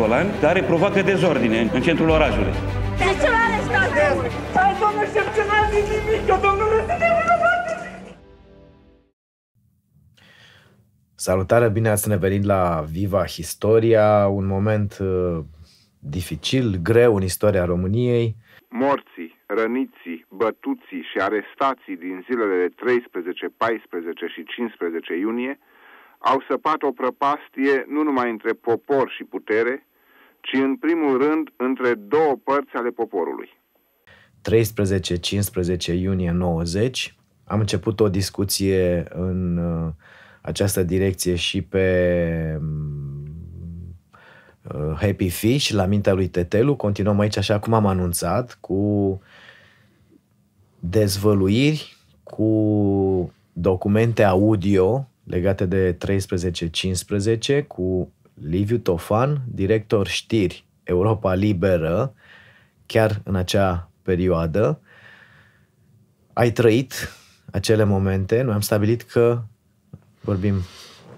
golani, care provoacă dezordine în centrul orașului. De ce l-a arestat? Hai, domnul șef, ce n-a zis nimic, că domnule să ne Salutare, bine ați revenit la Viva Historia, un moment dificil, greu în istoria României. Morții, răniții, bătuții și arestații din zilele de 13, 14 și 15 iunie au săpat o prăpastie nu numai între popor și putere, ci în primul rând între două părți ale poporului. 13-15 iunie 90 am început o discuție în această direcție și pe Happy Fish, la mintea lui Tetelu. Continuăm aici așa cum am anunțat, cu dezvăluiri, cu documente audio legate de 13-15, cu Liviu Tofan, director știri Europa Liberă, chiar în acea perioadă. Ai trăit acele momente, noi am stabilit că vorbim,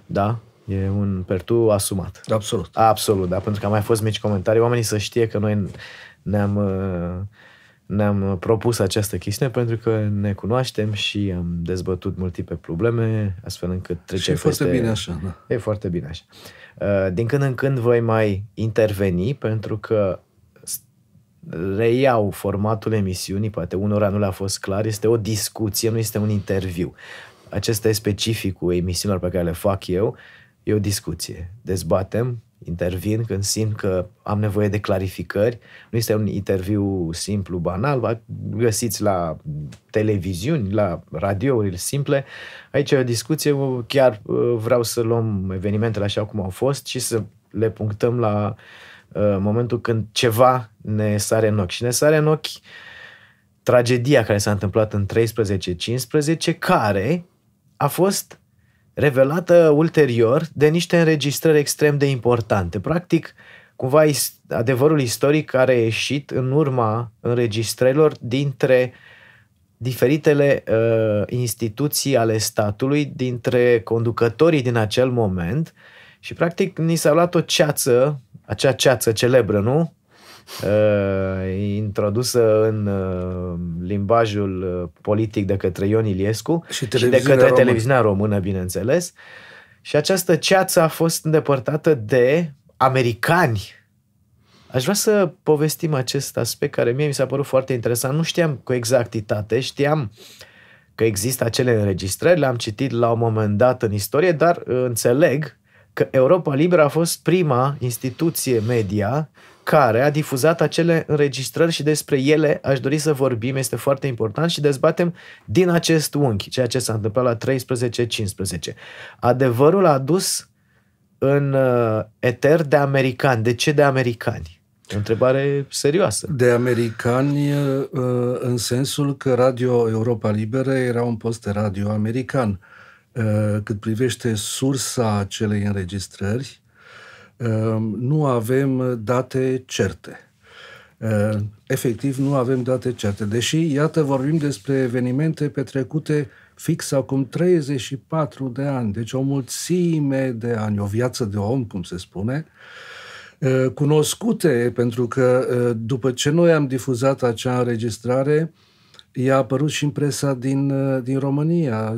da? E un pertu asumat. Absolut. Absolut, da, pentru că au mai fost mici comentarii, oamenii să știe că noi ne-am propus această chestiune pentru că ne cunoaștem și am dezbătut multiple probleme, astfel încât trecem peste... Și e foarte bine așa, da. E foarte bine așa. Din când în când voi mai interveni, pentru că reiau formatul emisiunii, poate unora nu le-a fost clar, este o discuție, nu este un interviu. Acesta e specificul emisiunilor pe care le fac eu, e o discuție. Dezbatem, intervin când simt că am nevoie de clarificări. Nu este un interviu simplu, banal, găsiți la televiziuni, la radiouri simple. Aici e o discuție, chiar vreau să luăm evenimentele așa cum au fost și să le punctăm la momentul când ceva ne sare în ochi. Și ne sare în ochi tragedia care s-a întâmplat în 13-15, care a fost revelată ulterior de niște înregistrări extrem de importante. Practic, cumva adevărul istoric care a ieșit în urma înregistrărilor dintre diferitele instituții ale statului, dintre conducătorii din acel moment și practic ni s-a luat o ceață, acea ceață celebră, nu? Introdusă în limbajul politic de către Ion Iliescu și de către televiziunea română, bineînțeles. Și această ceață a fost îndepărtată de americani. Aș vrea să povestim acest aspect care mie mi s-a părut foarte interesant. Nu știam cu exactitate, știam că există acele înregistrări, le-am citit la un moment dat în istorie, dar înțeleg că Europa Liberă a fost prima instituție media care a difuzat acele înregistrări și despre ele aș dori să vorbim, este foarte important și dezbatem din acest unghi, ceea ce s-a întâmplat la 13-15. Adevărul a adus în eter de americani. De ce de americani? O întrebare serioasă. De americani în sensul că Radio Europa Liberă era un post de radio american. Cât privește sursa acelei înregistrări, nu avem date certe. Efectiv, nu avem date certe. Deși, iată, vorbim despre evenimente petrecute fix acum 34 de ani. Deci o mulțime de ani, o viață de om, cum se spune, cunoscute, pentru că după ce noi am difuzat acea înregistrare, ea a apărut și în presa din România.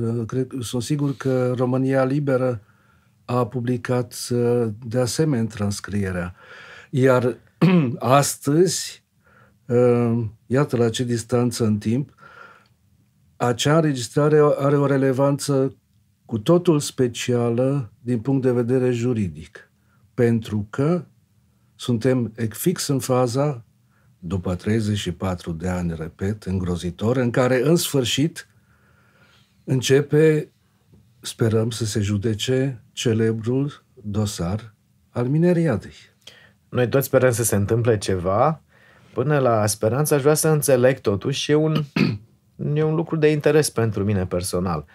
Sunt sigur că România Liberă a publicat de asemenea transcrierea. Iar astăzi, iată la ce distanță în timp, acea înregistrare are o relevanță cu totul specială din punct de vedere juridic. Pentru că suntem fix în faza, după 34 de ani, repet, îngrozitor, în care, în sfârșit, începe, sperăm să se judece, celebrul dosar al mineriadei. Noi toți sperăm să se întâmple ceva. Până la speranță aș vrea să înțeleg totuși, e un lucru de interes pentru mine personal.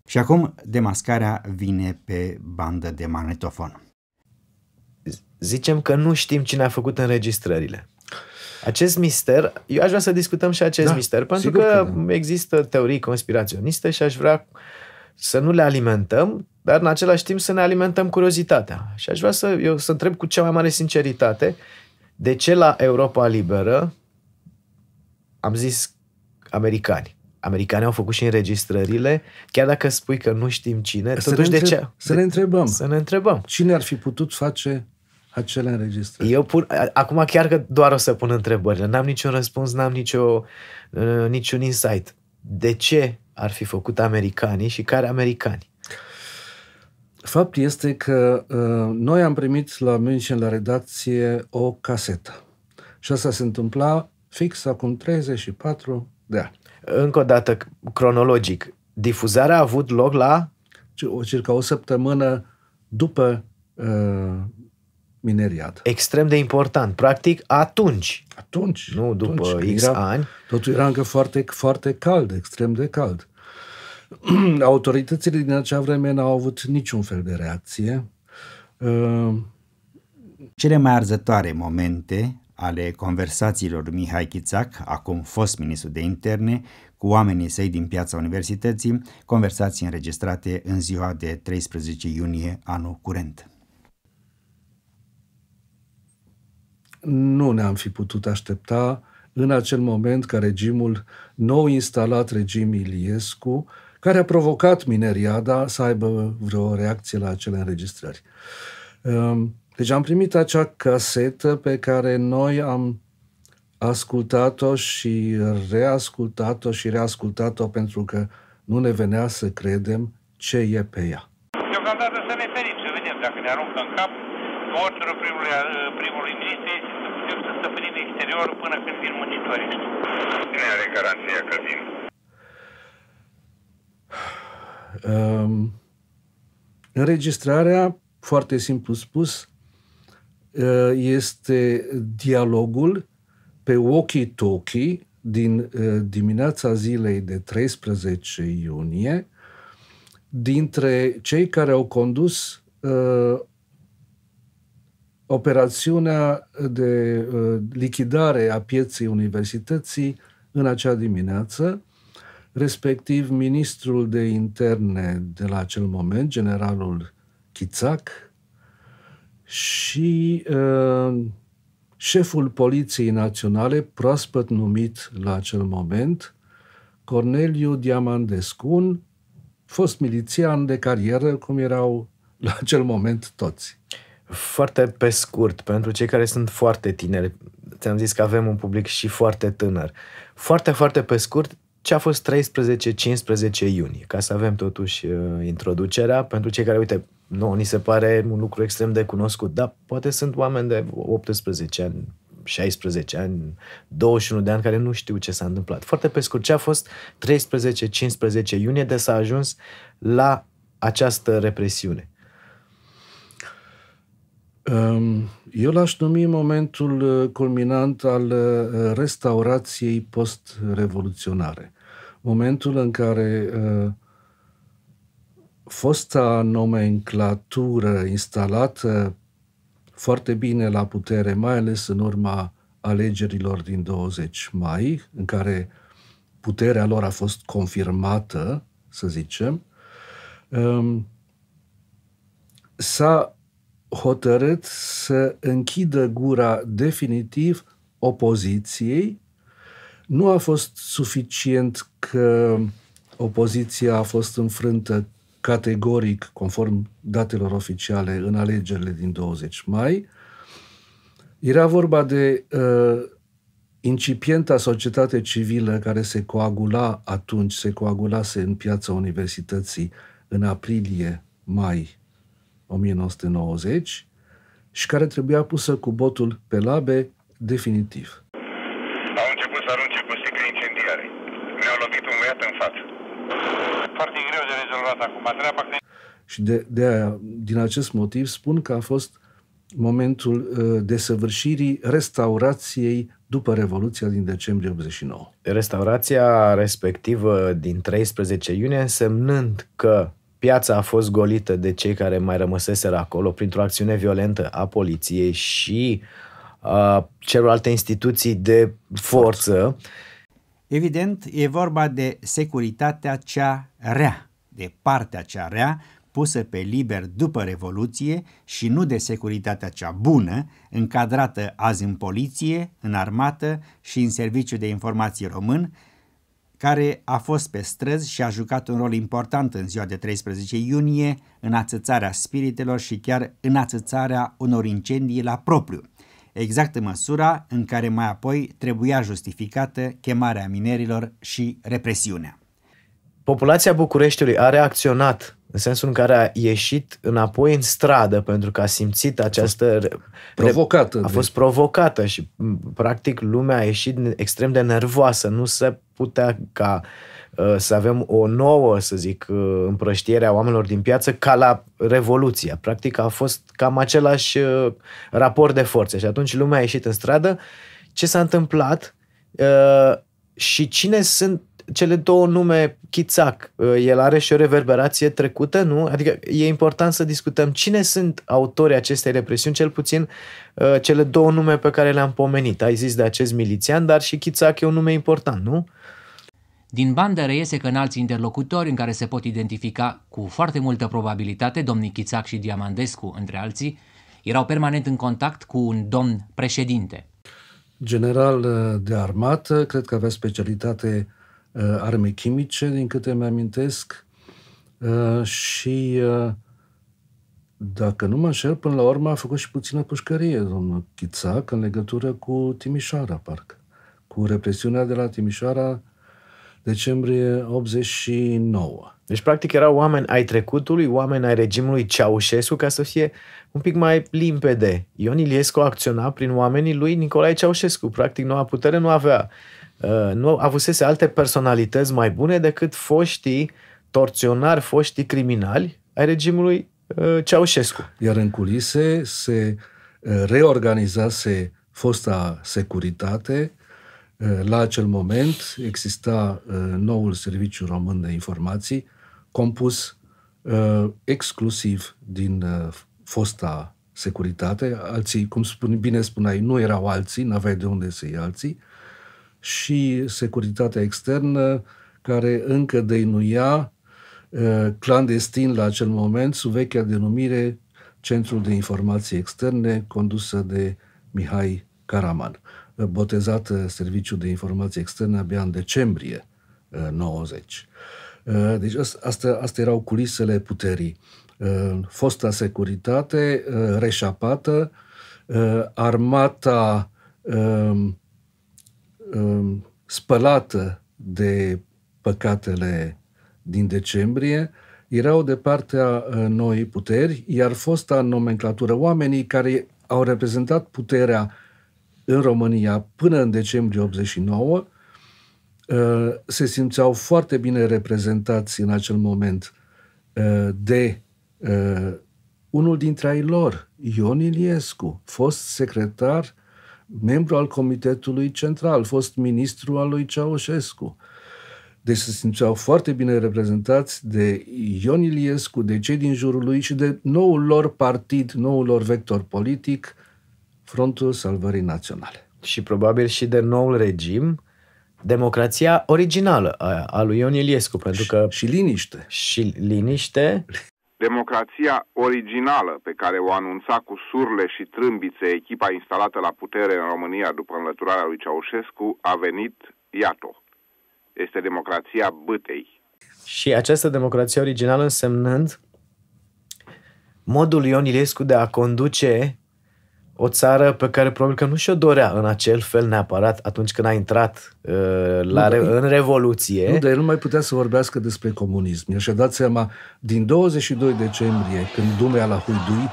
Și acum demascarea vine pe bandă de magnetofon. Zicem că nu știm cine a făcut înregistrările. Acest mister, eu aș vrea să discutăm și acest mister, pentru că există teorii conspiraționiste și aș vrea să nu le alimentăm, dar în același timp să ne alimentăm curiozitatea. Și aș vrea să întreb cu cea mai mare sinceritate de ce la Europa Liberă am zis americani. Americanii au făcut și înregistrările, chiar dacă spui că nu știm cine, totuși de ce? Să ne întrebăm. Să ne întrebăm. Cine ar fi putut face acele înregistrări? Acum chiar că doar o să pun întrebările. N-am niciun răspuns, n-am niciun insight. De ce ar fi făcut americanii și care americani? Faptul este că noi am primit la München, la redacție, o casetă. Și asta se întâmpla fix acum 34 de ani. Încă o dată, cronologic, difuzarea a avut loc la? Circa o săptămână după mineriadă. Extrem de important. Practic, atunci. Nu după X ani. Totul era încă foarte, foarte cald, extrem de cald. Autoritățile din acea vreme n-au avut niciun fel de reacție. Cele mai arzătoare momente ale conversațiilor Mihai Chițac, acum fost ministru de interne, cu oamenii săi din Piața Universității, conversații înregistrate în ziua de 13 iunie anul curent. Nu ne-am fi putut aștepta în acel moment ca regimul nou instalat, regim Iliescu, care a provocat mineriada, să aibă vreo reacție la acele înregistrări. Deci am primit acea casetă pe care noi am ascultat-o și reascultat-o pentru că nu ne venea să credem ce e pe ea. Deocamdată să ne ferim, să vedem dacă ne aruncă în cap. Ordinul primului ministru este să putem să stăpânim exteriorul până când vin muncitorii. Cine are garanția că vin? Înregistrarea, foarte simplu spus, este dialogul pe walkie-talkie din dimineața zilei de 13 iunie dintre cei care au condus operațiunea de lichidare a pieței universității în acea dimineață, respectiv ministrul de interne de la acel moment, generalul Chițac, și șeful Poliției Naționale, proaspăt numit la acel moment, Corneliu Diamandescu, un fost milițian de carieră, cum erau la acel moment toți. Foarte pe scurt, pentru cei care sunt foarte tineri, ți-am zis că avem un public și foarte tânăr. Foarte, foarte pe scurt, ce a fost 13-15 iunie, ca să avem totuși introducerea, pentru cei care, uite, nu, ni se pare un lucru extrem de cunoscut, dar poate sunt oameni de 18 ani, 16 ani, 21 de ani care nu știu ce s-a întâmplat. Foarte pe scurt, ce a fost 13-15 iunie de s-a ajuns la această represiune? Eu l-aș numi momentul culminant al restaurației post-revoluționare. Momentul în care fosta nomenclatură instalată foarte bine la putere, mai ales în urma alegerilor din 20 mai, în care puterea lor a fost confirmată, să zicem, s-a hotărât să închidă gura definitiv opoziției. Nu a fost suficient că opoziția a fost înfrântă categoric, conform datelor oficiale, în alegerile din 20 mai. Era vorba de incipienta societate civilă care se coagulase în Piața Universității în aprilie-mai 1990 și care trebuia pusă cu botul pe labe definitiv. Au început să arunce cu sticle incendiare. Ne-au lovit un băiat în față. Foarte greu de rezolvat acum treaba. Și de aia, din acest motiv, spun că a fost momentul desăvârșirii restaurației după Revoluția din decembrie 89. Restaurația respectivă din 13 iunie însemnând că piața a fost golită de cei care mai rămăseseră acolo printr-o acțiune violentă a poliției și celorlalte instituții de forță. Evident, e vorba de securitatea cea rea, de partea cea rea, pusă pe liber după Revoluție și nu de securitatea cea bună, încadrată azi în poliție, în armată și în serviciu de informații român, care a fost pe străzi și a jucat un rol important în ziua de 13 iunie în ațățarea spiritelor și chiar în ațățarea unor incendii la propriu, exact în măsura în care mai apoi trebuia justificată chemarea minerilor și represiunea. Populația Bucureștiului a reacționat în sensul în care a ieșit înapoi în stradă pentru că a simțit această... Provocată. A fost provocată și practic lumea a ieșit extrem de nervoasă. Nu se putea ca să avem o nouă, să zic, împrăștiere a oamenilor din piață ca la Revoluție. Practic a fost cam același raport de forțe și atunci lumea a ieșit în stradă. Ce s-a întâmplat și cine sunt cele două nume Chițac? El are și o reverberație trecută, nu? Adică e important să discutăm cine sunt autorii acestei represiuni, cel puțin cele două nume pe care le-am pomenit. Ai zis de acest milițian, dar și Chițac e un nume important, nu? Din bandă reiese că înalți interlocutori în care se pot identifica cu foarte multă probabilitate domnii Chițac și Diamandescu, între alții, erau permanent în contact cu un domn președinte. General de armată, cred că avea specialitate arme chimice, din câte mi-amintesc, și dacă nu mă înșel, până la urmă a făcut și puțină pușcărie domnul Chițac în legătură cu Timișoara, parcă. Cu represiunea de la Timișoara, decembrie 89. Deci, practic, erau oameni ai trecutului, oameni ai regimului Ceaușescu, ca să fie un pic mai limpede. Ion Iliescu acționa prin oamenii lui Nicolae Ceaușescu. Practic, noua putere nu avea. Nu avusese alte personalități mai bune decât foștii torționari, foștii criminali ai regimului Ceaușescu. Iar în culise se reorganizase fosta securitate. La acel moment exista noul Serviciu Român de Informații, compus exclusiv din fosta securitate. Alții, cum bine spuneai, nu erau alții, n-aveai de unde să iei alții, și securitatea externă, care încă dăinuia clandestin la acel moment sub vechea denumire Centrul de Informații Externe, condusă de Mihai Caraman, botezat Serviciul de Informații Externe abia în decembrie 90. Deci astea erau culisele puterii. Fosta securitate reșapată, armata spălată de păcatele din decembrie, erau de partea noii puteri, iar fosta nomenclatură, oamenii care au reprezentat puterea în România până în decembrie 89, se simțeau foarte bine reprezentați în acel moment de unul dintre ai lor, Ion Iliescu, fost secretar, membru al Comitetului Central, fost ministru al lui Ceaușescu. Deci se simțeau foarte bine reprezentați de Ion Iliescu, de cei din jurul lui și de noul lor partid, noul lor vector politic, Frontul Salvării Naționale. Și probabil și de noul regim, democrația originală a lui Ion Iliescu, pentru că... Și liniște. Și liniște. Democrația originală pe care o anunța cu surle și trâmbițe echipa instalată la putere în România după înlăturarea lui Ceaușescu a venit, iată, este democrația bâtei. Și această democrație originală însemnând modul Ion Iliescu de a conduce o țară pe care probabil că nu și-o dorea în acel fel neapărat atunci când a intrat în Revoluție. Nu, dar el nu mai putea să vorbească despre comunism. El și-a dat seama din 22 decembrie, când Dumea l-a huiduit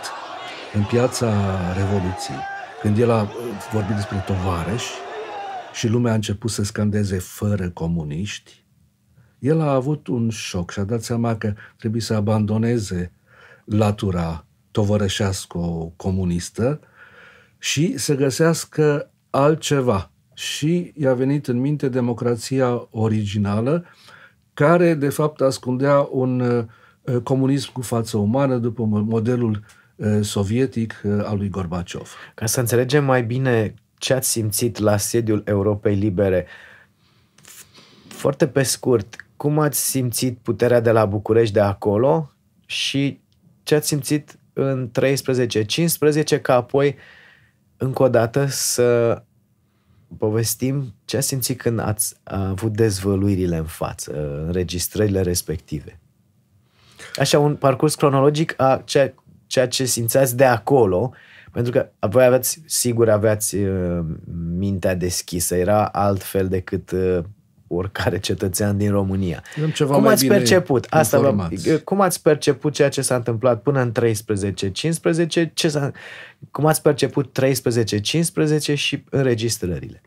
în piața Revoluției, când el a vorbit despre tovarăși și lumea a început să scandeze fără comuniști, el a avut un șoc și a dat seama că trebuie să abandoneze latura tovărășească-comunistă și să găsească altceva. Și i-a venit în minte democrația originală, care de fapt ascundea un comunism cu față umană după modelul sovietic al lui Gorbaciov. Ca să înțelegem mai bine ce ați simțit la sediul Europei Libere, foarte pe scurt, cum ați simțit puterea de la București de acolo și ce ați simțit în 13-15, ca apoi încă o dată să povestim ce ați simțit când ați avut dezvăluirile în față, înregistrările respective. Așa, un parcurs cronologic a ceea ce simțeați de acolo, pentru că voi aveați mintea deschisă, era altfel decât oricare cetățean din România. Cum ați perceput? Cum ați perceput ceea ce s-a întâmplat până în 13-15? Cum ați perceput 13-15 și înregistrările?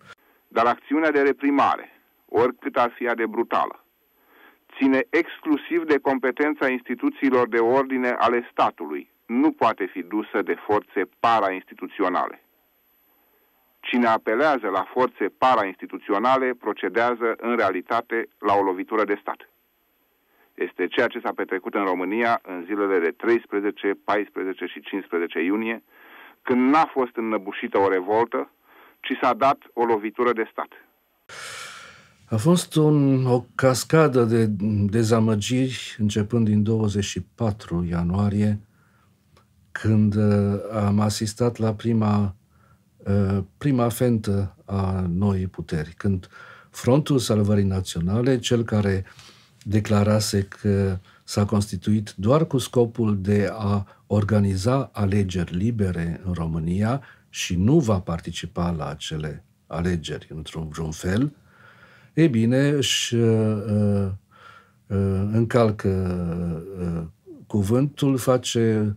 Dar acțiunea de reprimare, oricât ar fi ea de brutală, ține exclusiv de competența instituțiilor de ordine ale statului. Nu poate fi dusă de forțe parainstituționale. Cine apelează la forțe parainstituționale procedează în realitate la o lovitură de stat. Este ceea ce s-a petrecut în România în zilele de 13, 14 și 15 iunie, când n-a fost înnăbușită o revoltă, ci s-a dat o lovitură de stat. A fost o cascadă de dezamăgiri începând din 24 ianuarie, când am asistat la prima fentă a noii puteri, când Frontul Salvării Naționale, cel care declarase că s-a constituit doar cu scopul de a organiza alegeri libere în România și nu va participa la acele alegeri într-un fel, e bine, își încalcă cuvântul, face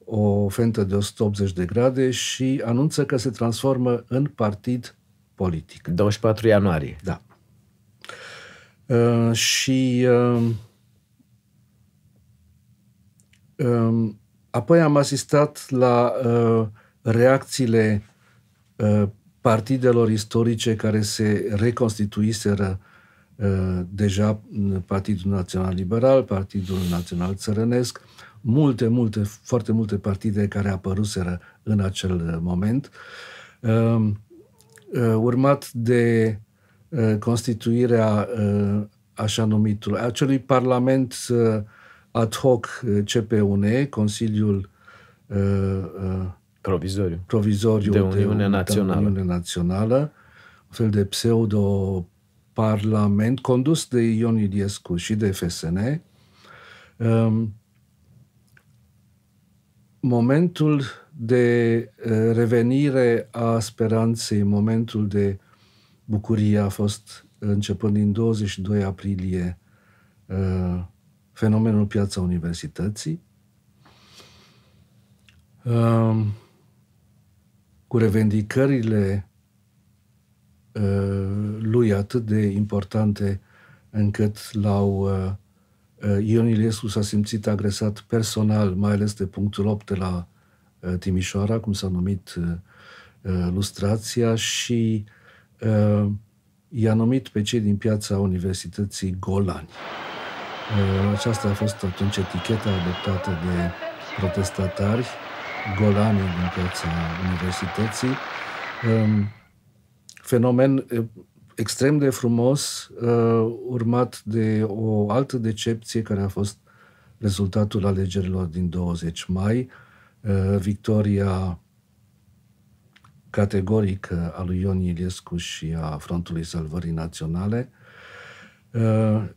o fentă de 180 de grade și anunță că se transformă în partid politic. 24 ianuarie. Da. Apoi am asistat la reacțiile partidelor istorice care se reconstituiseră deja, Partidul Național Liberal, Partidul Național Țărănesc, foarte multe partide care apăruseră în acel moment, urmat de constituirea așa numitul, acelui parlament ad hoc CPUN, Consiliul Provizoriu de Uniune Națională, un fel de pseudo-parlament condus de Ion Iliescu și de FSN. Momentul de revenire a speranței, momentul de bucurie a fost începând din 22 aprilie fenomenul Piața Universității, cu revendicările lui atât de importante încât Ion Iliescu s-a simțit agresat personal, mai ales de punctul 8 de la Timișoara, cum s-a numit lustrația, și i-a numit pe cei din Piața Universității golani. Aceasta a fost atunci eticheta adoptată de protestatari, golanii din Piața Universității. Fenomen extrem de frumos, urmat de o altă decepție care a fost rezultatul alegerilor din 20 mai, victoria categorică a lui Ion Iliescu și a Frontului Salvării Naționale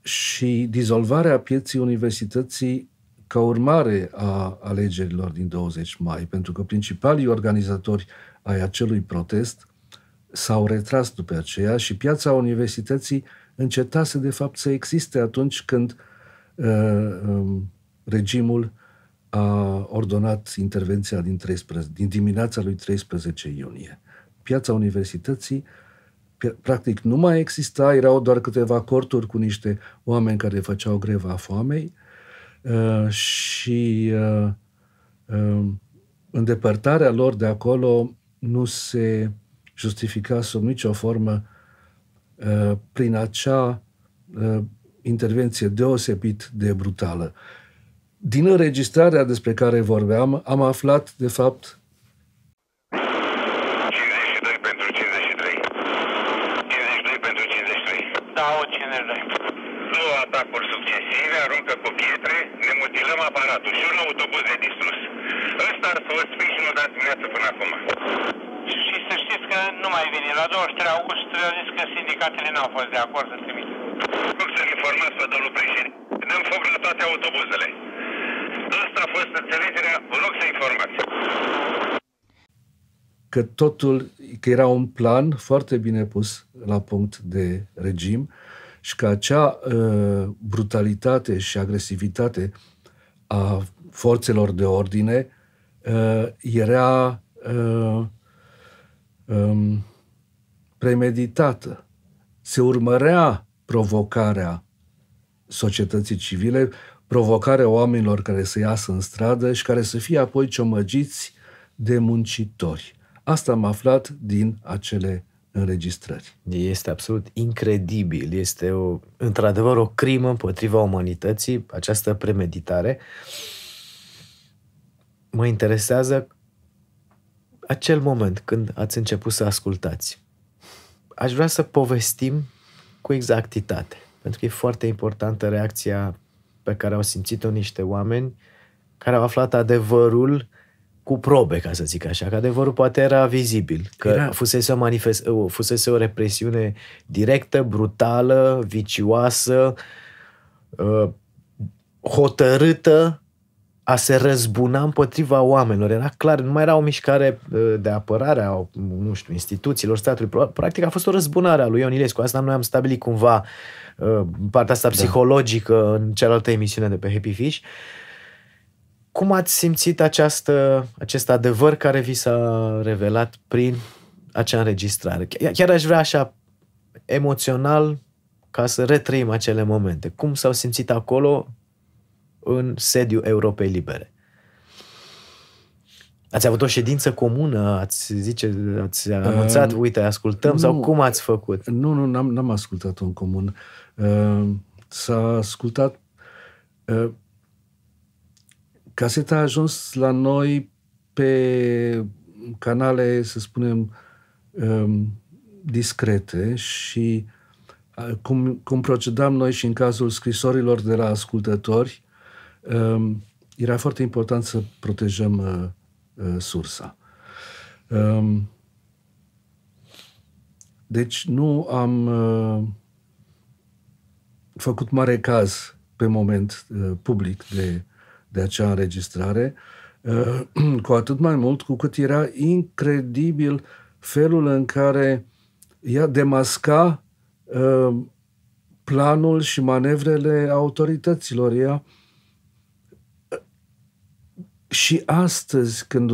și dizolvarea Pieței Universității ca urmare a alegerilor din 20 mai, pentru că principalii organizatori ai acelui protest s-au retras după aceea și Piața Universității încetase de fapt să existe atunci când regimul a ordonat intervenția din dimineața lui 13 iunie. Piața Universității practic nu mai exista, erau doar câteva corturi cu niște oameni care făceau greva foamei și îndepărtarea lor de acolo nu se justifica sub nicio formă prin acea intervenție deosebit de brutală. Din înregistrarea despre care vorbeam, am aflat, de fapt, 52 pentru 53. 52 pentru 53. Da, o 52. Două atacuri atacuri succesive, aruncă cu pietre, ne mutilăm aparatul și un autobuz e distrus. Ăsta ar fi sprijinul dat dimineață până acum. Și să știți că nu mai vine. La 23 august a zis că sindicatele n-au fost de acord să trimite. Rog să-l informați pe domnul președinte. Dăm foc la toate autobuzele. Asta a fost înțelegerea. Vă rog să informați. Că totul, că era un plan foarte bine pus la punct de regim și că acea brutalitate și agresivitate a forțelor de ordine era premeditată. Se urmărea provocarea societății civile, provocarea oamenilor care să iasă în stradă și care să fie apoi ciomăgiți de muncitori. Asta am aflat din acele înregistrări. Este absolut incredibil. Este într-adevăr o crimă împotriva umanității, această premeditare. Mă interesează acel moment când ați început să ascultați. Aș vrea să povestim cu exactitate, pentru că e foarte importantă reacția pe care au simțit-o niște oameni care au aflat adevărul cu probe, ca să zic așa, că adevărul poate era vizibil, că fusese o represiune directă, brutală, vicioasă, hotărâtă a se răzbuna împotriva oamenilor. Era clar, nu mai era o mișcare de apărare a, nu știu, instituțiilor statului. Practic a fost o răzbunare a lui Ion Iliescu. Asta noi am stabilit cumva partea asta psihologică în cealaltă emisiune de pe Happy Fish. Cum ați simțit acest adevăr care vi s-a revelat prin acea înregistrare? Chiar aș vrea așa emoțional ca să retrăim acele momente. Cum s-au simțit acolo în sediul Europei Libere? Ați avut o ședință comună? Ați anunțat, uite, ascultăm? Sau cum ați făcut? Nu, n-am ascultat-o în comun. S-a ascultat... Caseta a ajuns la noi pe canale, să spunem, discrete și cum procedam noi și în cazul scrisorilor de la ascultători, era foarte important să protejăm sursa. Deci nu am făcut mare caz pe moment public de acea înregistrare, cu atât mai mult cu cât era incredibil felul în care ea demasca planul și manevrele autorităților. Ea și astăzi, când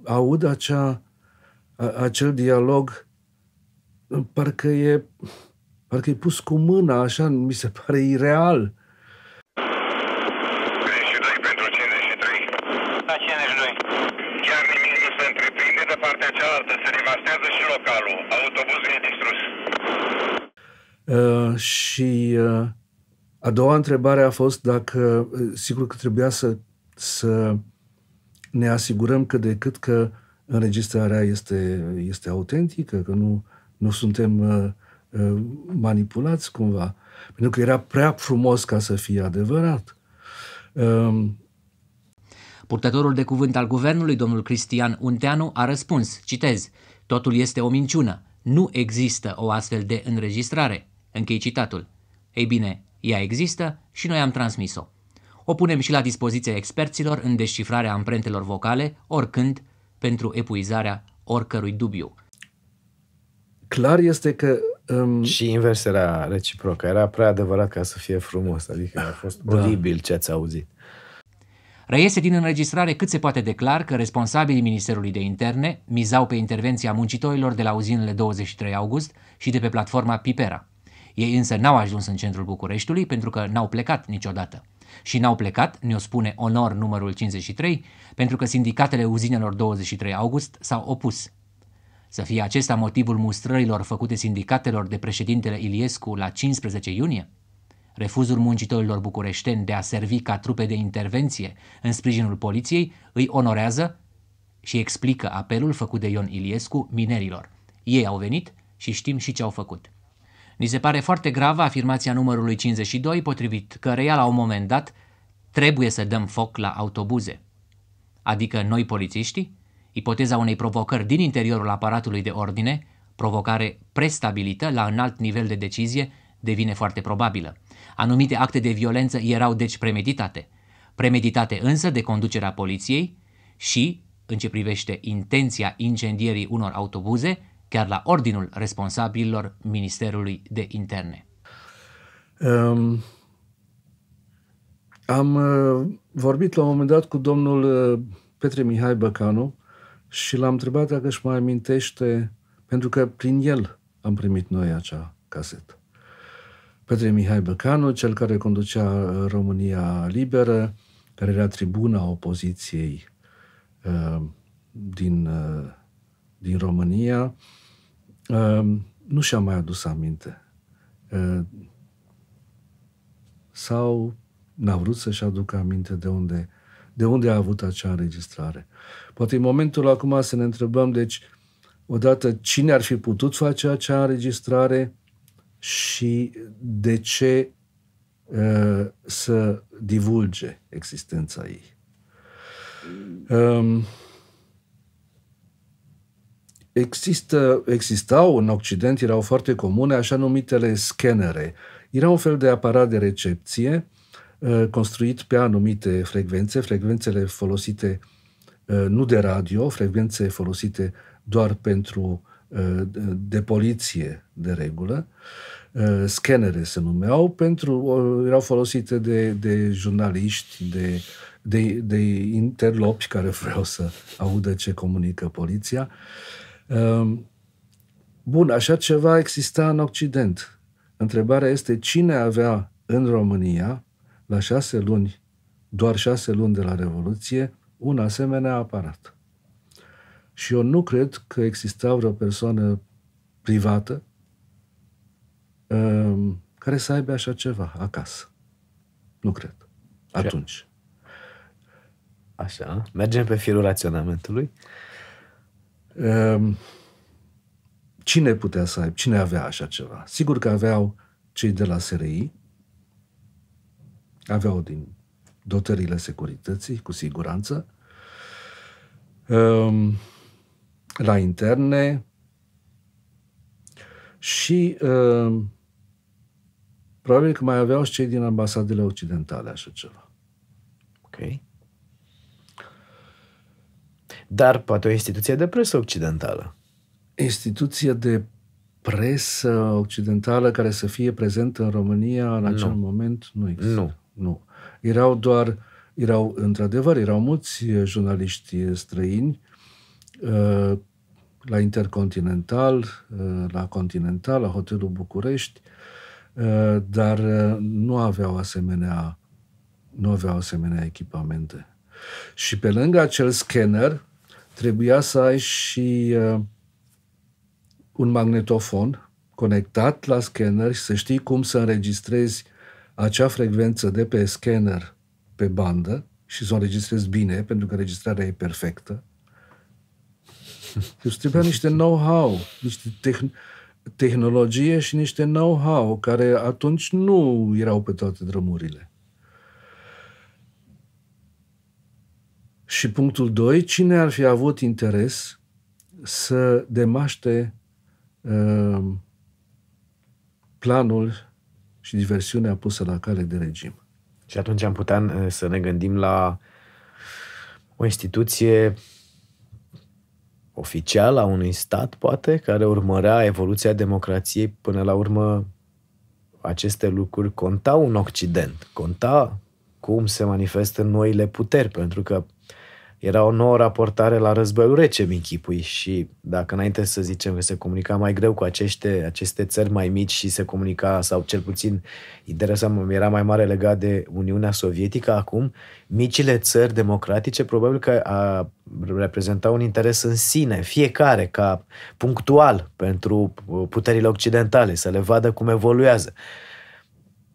aud acel dialog, parcă e pus cu mâna, așa, mi se pare ireal. Și a doua întrebare a fost dacă, sigur că trebuia să ne asigurăm cât de cât că înregistrarea este autentică, că nu suntem manipulați cumva. Pentru că era prea frumos ca să fie adevărat. Purtătorul de cuvânt al guvernului, domnul Cristian Unteanu, a răspuns, citez, totul este o minciună, nu există o astfel de înregistrare. Închei citatul. Ei bine, ea există și noi am transmis-o. O punem și la dispoziția experților în descifrarea amprentelor vocale, oricând, pentru epuizarea oricărui dubiu. Clar este că... Și invers era reciprocă. Era prea adevărat ca să fie frumos. Adică a fost oribil ce ați auzit. Reiese din înregistrare cât se poate de clar că responsabilii Ministerului de Interne mizau pe intervenția muncitorilor de la uzinele 23 august și de pe platforma Pipera. Ei însă n-au ajuns în centrul Bucureștiului pentru că n-au plecat niciodată. Și n-au plecat, ne-o spune Onor numărul 53, pentru că sindicatele uzinelor 23 august s-au opus. Să fie acesta motivul mustrărilor făcute sindicatelor de președintele Iliescu la 15 iunie? Refuzul muncitorilor bucureșteni de a servi ca trupe de intervenție în sprijinul poliției îi onorează și explică apelul făcut de Ion Iliescu minerilor. Ei au venit și știm și ce au făcut. Ni se pare foarte gravă afirmația numărului 52, potrivit căreia la un moment dat trebuie să dăm foc la autobuze. Adică noi polițiștii? Ipoteza unei provocări din interiorul aparatului de ordine, provocare prestabilită la înalt nivel de decizie, devine foarte probabilă. Anumite acte de violență erau deci premeditate. Premeditate însă de conducerea poliției și, în ce privește intenția incendierii unor autobuze, chiar la ordinul responsabililor Ministerului de Interne. Am vorbit la un moment dat cu domnul Petre Mihai Băcanu și l-am întrebat dacă își mai amintește, pentru că prin el am primit noi acea casetă. Petre Mihai Băcanu, cel care conducea România Liberă, care era tribuna opoziției din România, nu și-a mai adus aminte. Sau n-a vrut să-și aducă aminte de unde a avut acea înregistrare. Poate în momentul acum să ne întrebăm, deci, odată, cine ar fi putut face acea înregistrare și de ce să divulge existența ei. Existau în Occident, erau foarte comune, așa numitele scanere. Era un fel de aparat de recepție construit pe anumite frecvențele folosite nu de radio, frecvențe folosite doar pentru de poliție de regulă. Scanere se numeau, erau folosite de jurnaliști, de interlopi care vreau să audă ce comunică poliția. Bun, așa ceva exista în Occident. Întrebarea este cine avea în România, la 6 luni, doar 6 luni de la Revoluție, un asemenea aparat. Și eu nu cred că exista vreo persoană privată care să aibă așa ceva acasă. Nu cred. Atunci. Așa. Mergem pe firul raționamentului. Cine putea să aibă? Cine avea așa ceva? Sigur că aveau cei de la SRI, aveau din dotările securității, cu siguranță, la interne și probabil că mai aveau și cei din ambasadele occidentale așa ceva. Ok. Dar poate o instituție de presă occidentală. Instituție de presă occidentală care să fie prezentă în România în acel moment nu există. Nu. Erau mulți jurnaliști străini la Intercontinental, la Continental, la Hotelul București, dar nu aveau asemenea echipamente. Și pe lângă acel scanner trebuia să ai și un magnetofon conectat la scanner și să știi cum să înregistrezi acea frecvență de pe scanner pe bandă și să o înregistrezi bine, pentru că înregistrarea e perfectă. Deci trebuia niște know-how, niște tehnologie și niște know-how care atunci nu erau pe toate drumurile. Și punctul 2, cine ar fi avut interes să demaște planul și diversiunea pusă la cale de regim. Și atunci am putea să ne gândim la o instituție oficială a unui stat, poate, care urmărea evoluția democrației. Până la urmă, aceste lucruri contau în Occident. Conta cum se manifestă noile puteri, pentru că era o nouă raportare la războiul rece, mi-închipui, și dacă înainte să zicem că se comunica mai greu cu aceste țări mai mici și se comunica, sau cel puțin interesant, era mai mare legat de Uniunea Sovietică, acum micile țări democratice probabil că reprezentau un interes în sine, fiecare ca punctual pentru puterile occidentale, să le vadă cum evoluează.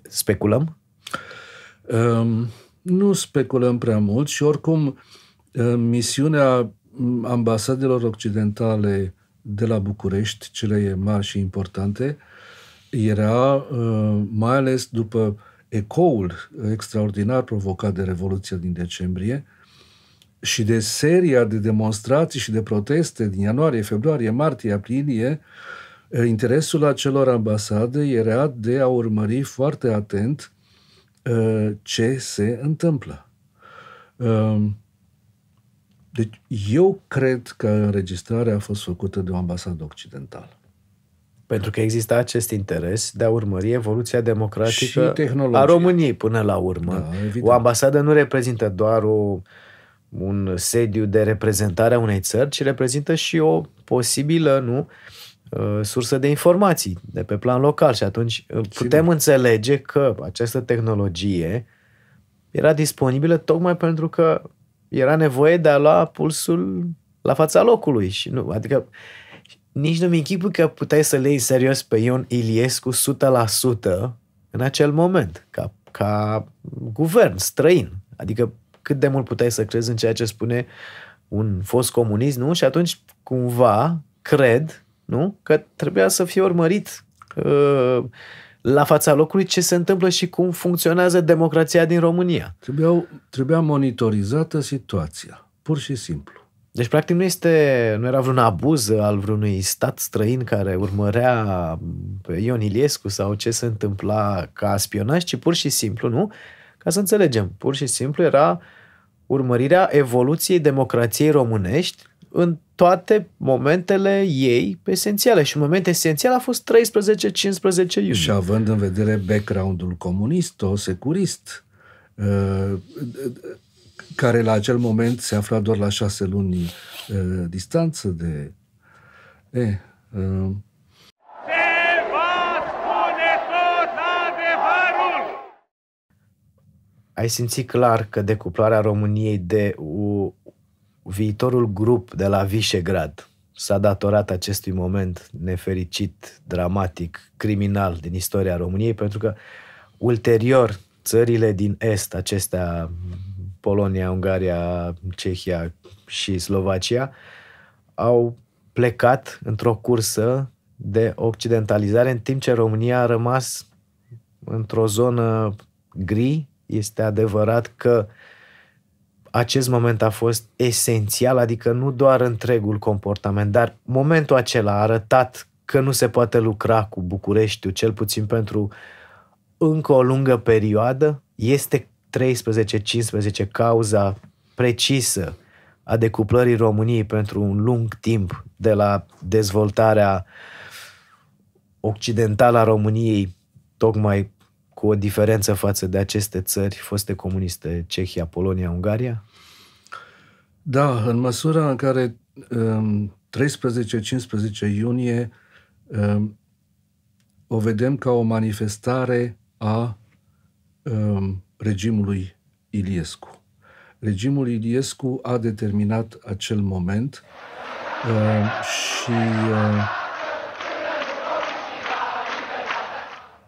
Speculăm? Nu speculăm prea mult și oricum misiunea ambasadelor occidentale de la București, cele mari și importante, era, mai ales după ecoul extraordinar provocat de Revoluția din decembrie și de seria de demonstrații și de proteste din ianuarie, februarie, martie, aprilie, interesul acelor ambasade era de a urmări foarte atent ce se întâmplă. Deci eu cred că înregistrarea a fost făcută de o ambasadă occidentală. Pentru că există acest interes de a urmări evoluția democratică a României până la urmă. Da, o ambasadă nu reprezintă doar un sediu de reprezentare a unei țări, ci reprezintă și o posibilă sursă de informații de pe plan local. Și atunci putem înțelege că această tehnologie era disponibilă tocmai pentru că era nevoie de a lua pulsul la fața locului. Și nu, adică nici nu-mi închipui că puteai să le iei serios pe Ion Iliescu 100% în acel moment, ca guvern străin. Adică cât de mult puteai să crezi în ceea ce spune un fost comunist, nu? Și atunci cumva cred, nu? Că trebuia să fie urmărit la fața locului ce se întâmplă și cum funcționează democrația din România. Trebuia monitorizată situația, pur și simplu. Deci, practic, nu era vreun abuz al vreunui stat străin care urmărea pe Ion Iliescu sau ce se întâmpla ca spionaj, ci pur și simplu, nu? Ca să înțelegem, pur și simplu era urmărirea evoluției democrației românești în toate momentele ei esențiale. Și un moment esențial a fost 13-15 iunie. Și având în vedere background-ul comunist-securist, care la acel moment se afla doar la 6 luni distanță de... Se va spune tot adevărul! Ai simțit clar că decuplarea României de viitorul grup de la Visegrad s-a datorat acestui moment nefericit, dramatic, criminal din istoria României, pentru că ulterior țările din Est, acestea Polonia, Ungaria, Cehia și Slovacia, au plecat într-o cursă de occidentalizare, în timp ce România a rămas într-o zonă gri. Este adevărat că acest moment a fost esențial, adică nu doar întregul comportament, dar momentul acela a arătat că nu se poate lucra cu Bucureștiul, cel puțin pentru încă o lungă perioadă. Este 13-15 cauza precisă a decuplării României pentru un lung timp de la dezvoltarea occidentală a României, tocmai cu o diferență față de aceste țări foste comuniste, Cehia, Polonia, Ungaria? Da, în măsura în care 13-15 iunie o vedem ca o manifestare a regimului Iliescu. Regimul Iliescu a determinat acel moment și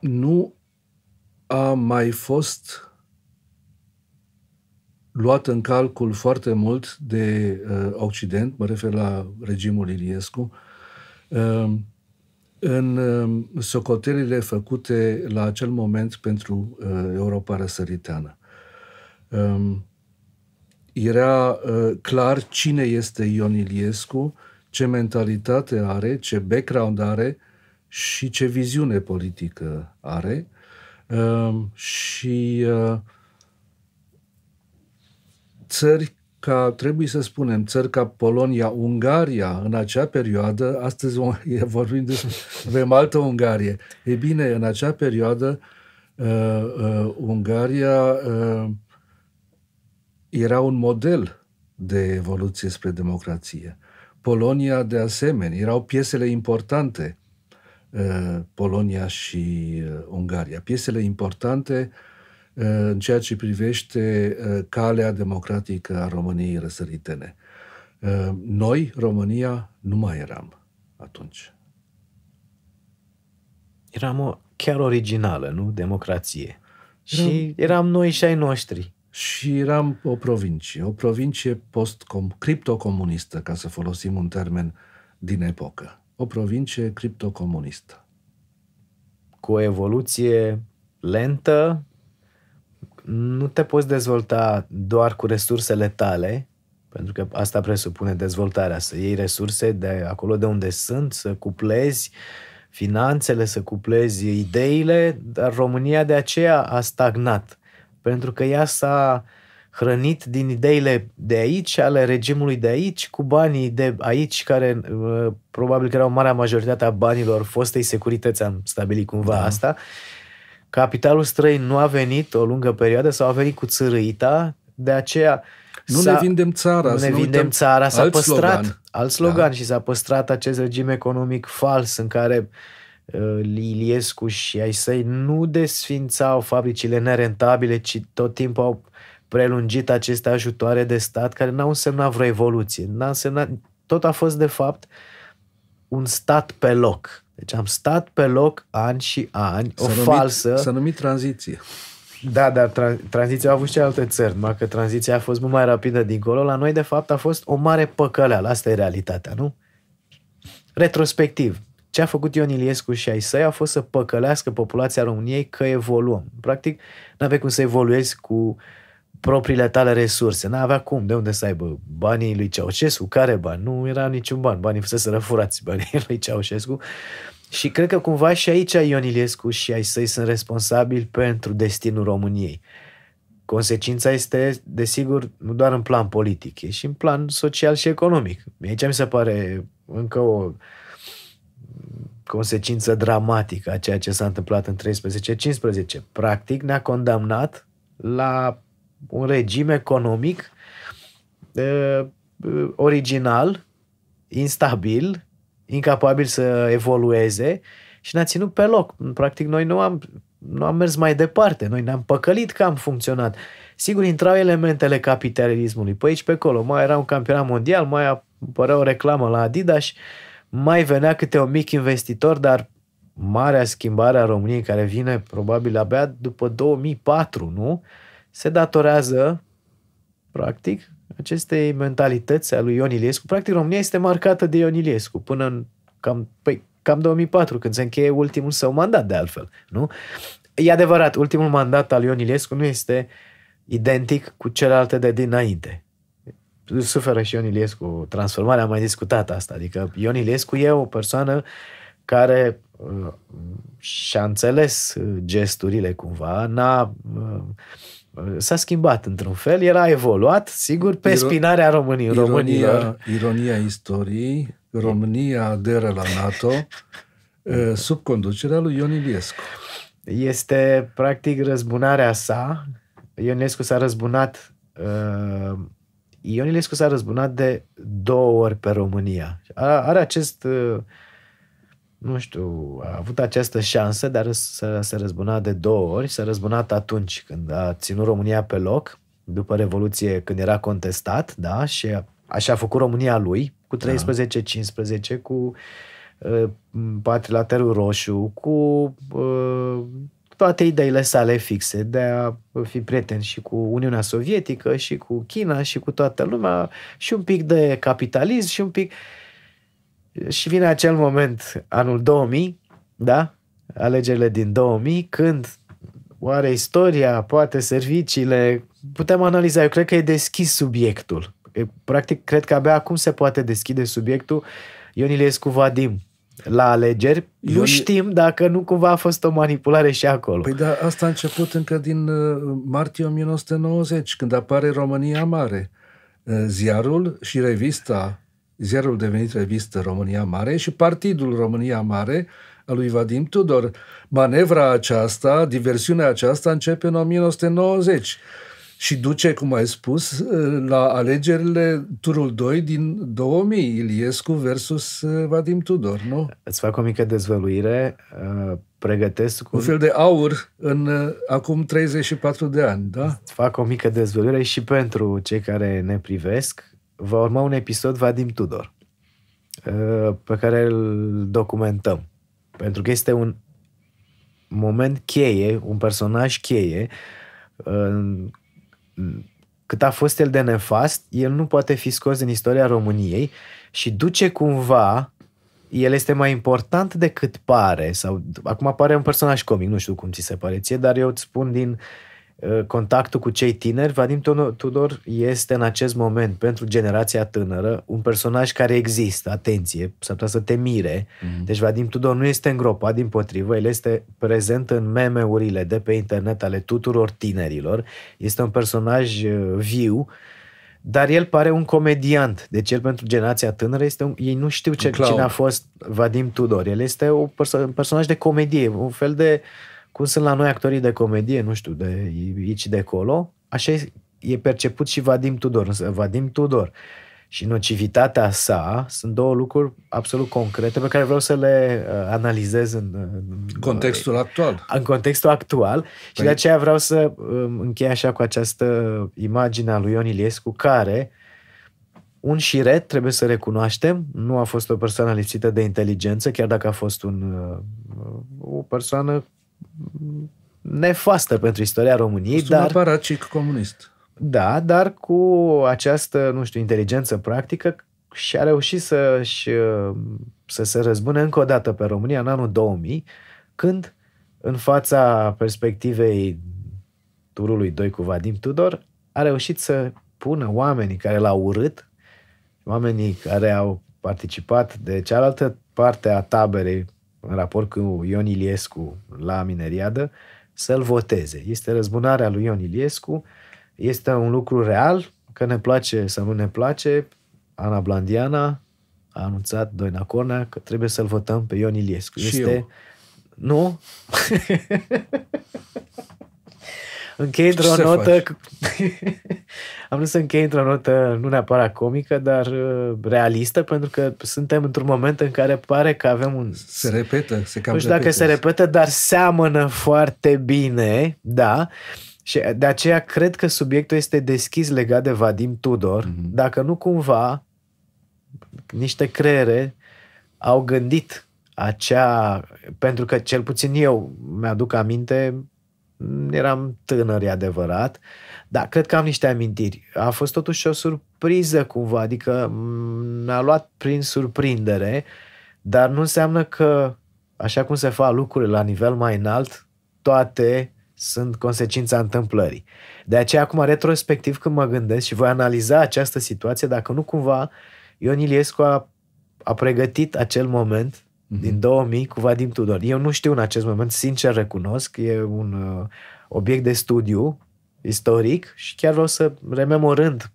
nu a mai fost luat în calcul foarte mult de Occident, mă refer la regimul Iliescu, în socotelile făcute la acel moment pentru Europa răsăriteană. Era clar cine este Ion Iliescu, ce mentalitate are, ce background are și ce viziune politică are. Și țări ca, trebuie să spunem, țări ca Polonia, Ungaria, în acea perioadă, astăzi vorbim despre, avem altă Ungarie. E bine, în acea perioadă, Ungaria era un model de evoluție spre democrație. Polonia, de asemenea, erau piesele importante, Polonia și Ungaria. Piesele importante în ceea ce privește calea democratică a României răsăritene. Noi, România, nu mai eram atunci. Eram chiar originală, nu? Democrație. Și eram noi și ai noștri. Și eram o provincie criptocomunistă, ca să folosim un termen din epocă. O provincie criptocomunistă. cu o evoluție lentă. Nu te poți dezvolta doar cu resursele tale, pentru că asta presupune dezvoltarea, să iei resurse de acolo de unde sunt, să cuplezi finanțele, să cuplezi ideile, dar România de aceea a stagnat, pentru că ea s-a hrănit din ideile de aici, ale regimului de aici, cu banii de aici, care probabil că erau marea majoritate a banilor fostei securități, am stabilit cumva asta. Capitalul străin nu a venit o lungă perioadă sau a venit cu țărâita, de aceea nu ne vindem țara. Nu ne vindem țara, s-a păstrat alt slogan da. Și s-a păstrat acest regim economic fals în care Iliescu și ai săi nu desfințau fabricile nerentabile, ci tot timpul au prelungit aceste ajutoare de stat care n-au însemnat vreo evoluție. Tot a fost de fapt un stat pe loc. Deci am stat pe loc ani și ani, falsă. S-a numit tranziție. Da, dar tranziția a avut și alte țări, numai că tranziția a fost mult mai rapidă dincolo. La noi, de fapt, a fost o mare păcăleală. Asta e realitatea, nu? Retrospectiv, ce a făcut Ion Iliescu și ai săi a fost să păcălească populația României că evoluăm. Practic, n-avea cum să evoluezi cu propriile tale resurse. N-avea cum, de unde să aibă banii lui Ceaușescu, care bani? Nu era niciun ban, banii fusese răfurați, banii lui Ceaușescu. Și cred că cumva și aici Ion Iliescu și ai săi sunt responsabili pentru destinul României. Consecința este, desigur, nu doar în plan politic, e și în plan social și economic. Aici mi se pare încă o consecință dramatică a ceea ce s-a întâmplat în 13-15. Practic ne-a condamnat la un regim economic original, instabil, incapabil să evolueze și ne-a ținut pe loc. Practic noi nu am mers mai departe, noi ne-am păcălit că am funcționat. Sigur, intrau elementele capitalismului pe aici, pe acolo. Mai era un campionat mondial, mai apărea o reclamă la Adidas, mai venea câte un mic investitor, dar marea schimbare a României, care vine probabil abia după 2004, nu? Se datorează, practic, acestei mentalități a lui Ion Iliescu. Practic, România este marcată de Ion Iliescu până în cam 2004, când se încheie ultimul său mandat, de altfel. Nu? E adevărat, ultimul mandat al Ion Iliescu nu este identic cu celelalte de dinainte. Suferă și Ion Iliescu transformarea, am mai discutat asta. Adică Ion Iliescu e o persoană care și-a înțeles gesturile cumva, s-a schimbat într-un fel, era evoluat, sigur, pe spinarea românilor. Ironia istoriei, România aderă la NATO sub conducerea lui Ion Iliescu. Este, practic, răzbunarea sa. Ion Iliescu s-a răzbunat de 2 ori pe România. Are acest... nu știu, a avut această șansă, dar s-a răzbunat de 2 ori. S-a răzbunat atunci când a ținut România pe loc, după Revoluție, când era contestat, da? Și așa a făcut România lui, cu 13-15, cu Patrilaterul Roșu, cu toate ideile sale fixe de a fi prieten și cu Uniunea Sovietică, și cu China, și cu toată lumea, și un pic de capitalism, și un pic... Și vine acel moment, anul 2000, da? Alegerile din 2000, când oare istoria, poate serviciile, putem analiza. Eu cred că e deschis subiectul. Practic, cred că abia acum se poate deschide subiectul Ion Iliescu Vadim la alegeri. Nu știm dacă nu cumva a fost o manipulare și acolo. Păi da, asta a început încă din martie 1990, când apare România Mare. Ziarul și revista, ziarul devenit revistă România Mare și partidul România Mare a lui Vadim Tudor. Manevra aceasta, diversiunea aceasta începe în 1990 și duce, cum ai spus, la alegerile turul 2 din 2000, Iliescu versus Vadim Tudor, nu? Îți fac o mică dezvăluire, pregătesc un fel de aur în acum 34 de ani, da? Îți fac o mică dezvăluire și pentru cei care ne privesc. Va urma un episod Vadim Tudor, pe care îl documentăm. Pentru că este un moment cheie, un personaj cheie. Cât a fost el de nefast, el nu poate fi scos din istoria României și duce cumva el este mai important decât pare. Sau acum apare un personaj comic, nu știu cum ți se pare ție, dar eu îți spun din contactul cu cei tineri, Vadim Tudor este în acest moment, pentru generația tânără, un personaj care există, atenție, s-ar putea să te mire. Deci Vadim Tudor nu este îngropat, dimpotrivă, el este prezent în meme-urile de pe internet ale tuturor tinerilor, este un personaj viu, dar el pare un comediant. Deci el pentru generația tânără este ei nu știu cine a fost Vadim Tudor. El este un personaj de comedie, un fel de cum sunt la noi actorii de comedie, nu știu, de aici de acolo, așa e perceput și Vadim Tudor. Însă Vadim Tudor și nocivitatea sa sunt două lucruri absolut concrete pe care vreau să le analizez în contextul actual. În contextul actual și de aceea vreau să închei așa cu această imagine a lui Ion Iliescu, care un șiret, trebuie să recunoaștem, nu a fost o persoană lipsită de inteligență, chiar dacă a fost o persoană nefastă pentru istoria României. Un aparacic comunist. Da, dar cu această, nu știu, inteligență practică și-a reușit să se răzbune încă o dată pe România în anul 2000, când, în fața perspectivei turului 2 cu Vadim Tudor, a reușit să pună oamenii care l-au urât, oamenii care au participat de cealaltă parte a taberei în raport cu Ion Iliescu la mineriadă, să-l voteze. Este răzbunarea lui Ion Iliescu, este un lucru real, că ne place sau nu ne place. Ana Blandiana a anunțat, Doina Cornea, că trebuie să-l votăm pe Ion Iliescu. Și eu. Nu? Închei într-o notă... Am vrut să închei într-o notă nu neapărat comică, dar realistă, pentru că suntem într-un moment în care pare că avem un... Se repetă, se cam nu știu dacă se repetă, dar seamănă foarte bine, da. Și de aceea cred că subiectul este deschis legat de Vadim Tudor, dacă nu cumva niște creiere au gândit pentru că cel puțin eu mi-aduc aminte, eram tânăr, e adevărat, dar cred că am niște amintiri. A fost totuși o surpriză cumva, adică m-a luat prin surprindere, dar nu înseamnă că, așa cum se fac lucrurile la nivel mai înalt, toate sunt consecința întâmplării. De aceea, acum, retrospectiv, când mă gândesc și voi analiza această situație, dacă nu cumva Ion Iliescu a pregătit acel moment din 2000 cu Vadim Tudor. Eu nu știu în acest moment, sincer recunosc, e un obiect de studiu istoric și chiar vreau să, rememorând,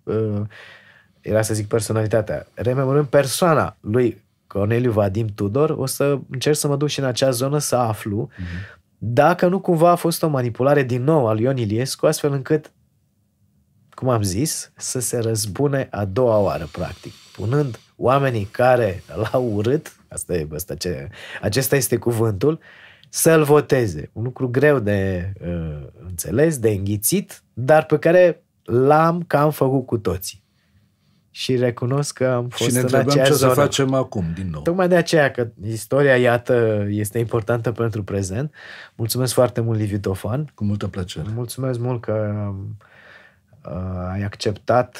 era să zic personalitatea, rememorând persoana lui Corneliu Vadim Tudor, o să încerc să mă duc și în acea zonă să aflu dacă nu cumva a fost o manipulare din nou a lui Ion Iliescu, astfel încât, cum am zis, să se răzbune a doua oară, practic, punând oamenii care l-au urât, acesta este cuvântul, să-l voteze. Un lucru greu de înțeles, de înghițit, dar pe care l-am cam făcut cu toții. Și recunosc că am fost și ne în întrebăm aceea ce zonă. să facem acum, din nou. Tocmai de aceea că istoria, iată, este importantă pentru prezent. Mulțumesc foarte mult, Liviu Tofan. Cu multă plăcere. Mulțumesc mult că ai acceptat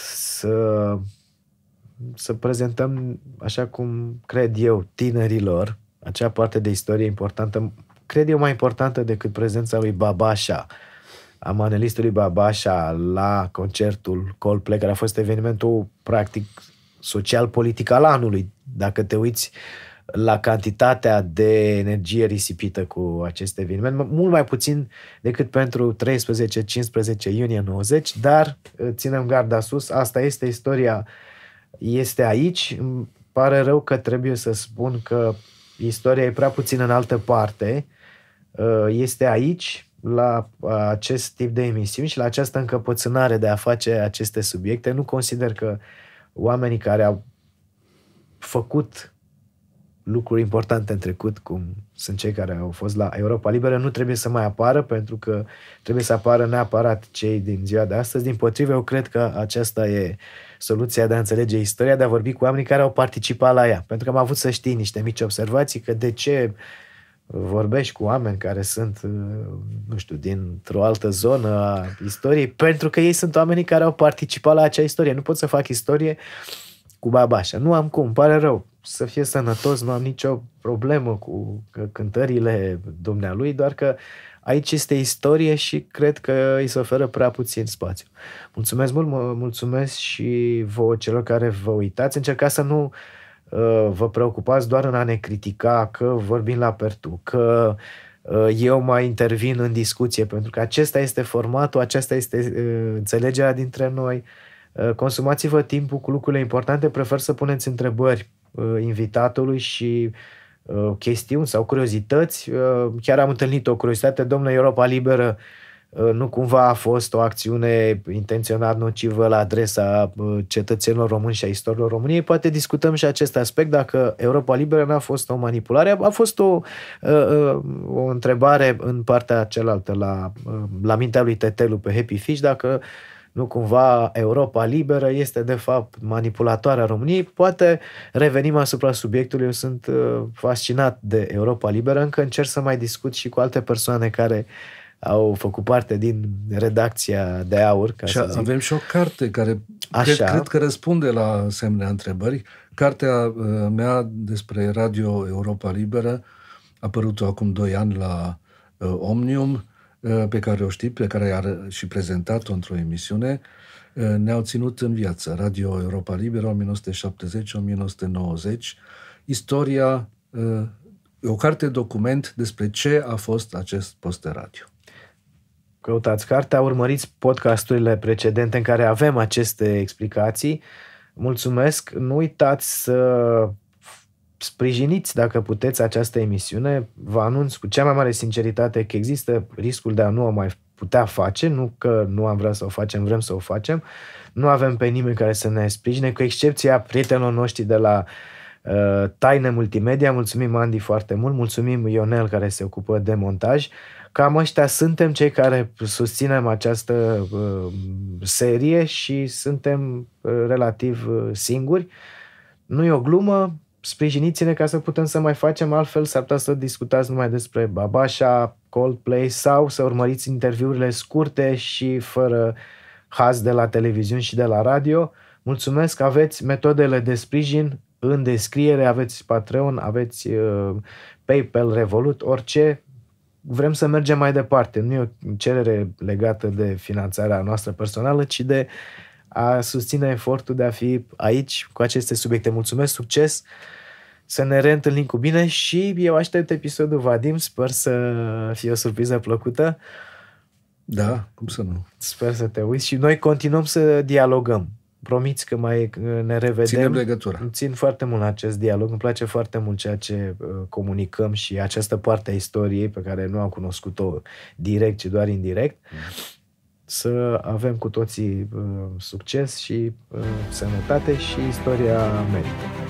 să prezentăm, așa cum cred eu, tinerilor, acea parte de istorie importantă, cred eu mai importantă decât prezența lui Babașa, a manelistului Babașa la concertul Coldplay, care a fost evenimentul practic social-politic al anului. Dacă te uiți la cantitatea de energie risipită cu acest eveniment, mult mai puțin decât pentru 13-15 iunie 90, dar ținem garda sus, asta este istoria, este aici. Îmi pare rău că trebuie să spun că istoria e prea puțin în altă parte, este aici, la acest tip de emisiuni și la această încăpățânare de a face aceste subiecte. Nu consider că oamenii care au făcut lucruri importante în trecut, cum sunt cei care au fost la Europa Liberă, nu trebuie să mai apară, pentru că trebuie să apară neapărat cei din ziua de astăzi. Dimpotrivă, eu cred că aceasta e soluția de a înțelege istoria, de a vorbi cu oamenii care au participat la ea. Pentru că am avut, să știi, niște mici observații că de ce vorbești cu oameni care sunt, nu știu, dintr-o altă zonă a istoriei, pentru că ei sunt oamenii care au participat la acea istorie. Nu pot să fac istorie cu Babașa. Nu am cum, pare rău. Să fie sănătos, nu am nicio problemă cu cântările dumnealui, doar că aici este istorie și cred că îi se oferă prea puțin spațiu. Mulțumesc mult, mulțumesc și vouă celor care vă uitați. Încercați să nu vă preocupați doar în a ne critica că vorbim la pertu, că eu mai intervin în discuție, pentru că acesta este formatul, aceasta este înțelegerea dintre noi. Consumați-vă timpul cu lucrurile importante, prefer să puneți întrebări invitatului și chestiuni sau curiozități. Chiar am întâlnit o curiozitate, domnule, Europa Liberă nu cumva a fost o acțiune intenționat nocivă la adresa cetățenilor români și a istoricilor României? Poate discutăm și acest aspect, dacă Europa Liberă n-a fost o manipulare. A fost o întrebare în partea cealaltă, la mintea lui Tetelu pe Happy Fish, dacă nu cumva Europa Liberă este de fapt manipulatoarea României. Poate revenim asupra subiectului. Eu sunt fascinat de Europa Liberă, încă încerc să mai discut și cu alte persoane care au făcut parte din redacția de aur. Și avem și o carte care cred că răspunde la asemenea întrebări. Cartea mea despre Radio Europa Liberă a apărut acum 2 ani la Omnium, pe care o știi, pe care a și prezentat-o într-o emisiune, ne-au ținut în viață. Radio Europa Liberă, 1970-1990. Istoria, o carte document despre ce a fost acest post de radio. Căutați cartea, urmăriți podcasturile precedente în care avem aceste explicații. Mulțumesc! Nu uitați să sprijiniți, dacă puteți, această emisiune. Vă anunț cu cea mai mare sinceritate că există riscul de a nu o mai putea face, nu că nu am vrea să o facem, vrem să o facem. Nu avem pe nimeni care să ne sprijine, cu excepția prietenilor noștri de la Taine Multimedia. Mulțumim, Andy, foarte mult. Mulțumim, Ionel, care se ocupă de montaj. Cam ăștia suntem cei care susținem această serie și suntem relativ singuri. Nu e o glumă, sprijiniți-ne ca să putem să mai facem, altfel s-ar putea să discutați numai despre Babașa, Coldplay sau să urmăriți interviurile scurte și fără haz de la televiziuni și de la radio. Mulțumesc, aveți metodele de sprijin în descriere, aveți Patreon, aveți PayPal, Revolut, orice. Vrem să mergem mai departe. Nu e o cerere legată de finanțarea noastră personală, ci de a susține efortul de a fi aici cu aceste subiecte. Mulțumesc, succes, să ne reîntâlnim cu bine și eu aștept episodul, Vadim, sper să fie o surpriză plăcută. Da, cum să nu. Sper să te uiți și noi continuăm să dialogăm. Promiți că mai ne revedem. Ținem legătura. Țin foarte mult la acest dialog. Îmi place foarte mult ceea ce comunicăm și această parte a istoriei pe care nu am cunoscut-o direct, ci doar indirect. Să avem cu toții succes și sănătate și istoria merită.